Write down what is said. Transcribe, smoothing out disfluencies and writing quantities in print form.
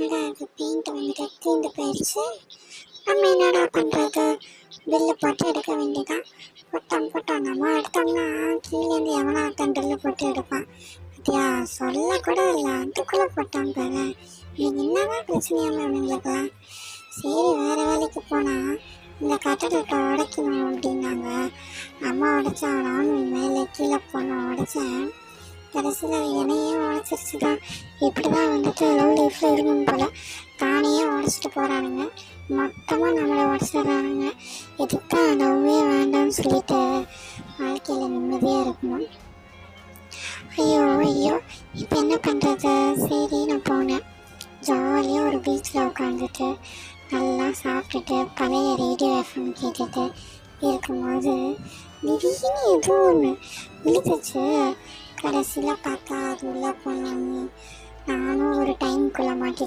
என்னடா அது பெயிண்ட் வந்துட்டு தீந்து போயிடுச்சு. நம்ம என்னடா பண்ணுறது, பில்லு போட்டு எடுக்க வேண்டியதான். போட்டோம் நம்ம எடுத்தோம்னா கீழேருந்து எவனா தண்டில் போட்டு எடுப்பான். பத்தியா சொல்லக்கூட இல்லை, அதுக்குள்ளே போட்டான் பாரு. எனக்கு என்னதான் பிரச்சனையாமல் அவனுங்களுக்குலாம். சரி வேறு வேலைக்கு போனால் இந்த கட்டடத்தை உடைக்கணும் அப்படின்னாங்க. அம்மா உடைச்சா நானும் மேலே கீழே போனோம் உடைச்சேன். கடைசியில் என்னையே உடச்சிருச்சு தான். இப்படி தான் வந்துட்டு லவ் லைஃப்பில் இருக்கணும் போல். தானே உடச்சிட்டு போகிறானுங்க, மொத்தமாக நம்மளை உடச்சிட்றானுங்க. இதுதான் லவ்வே வேண்டாம்னு சொல்லிட்டு வாழ்க்கையில் நிம்மதியாக இருக்கணும். ஐயோ ஐயோ, இப்போ என்ன பண்ணுறது. சரி நான் போனேன். ஜாலியாக ஒரு பீச்சில் உட்காந்துட்டு நல்லா சாப்பிட்டுட்டு பழைய ரேடியோ எஃப்எம் கேட்டுட்டு இருக்கும்போது திடீர்னு ஏதோ ஒன்று விழுந்துச்சு. கடைசியில் பார்த்தா அது உள்ளே போனாங்க. நானும் ஒரு டைமுக்குள்ளே மாட்டிட்டு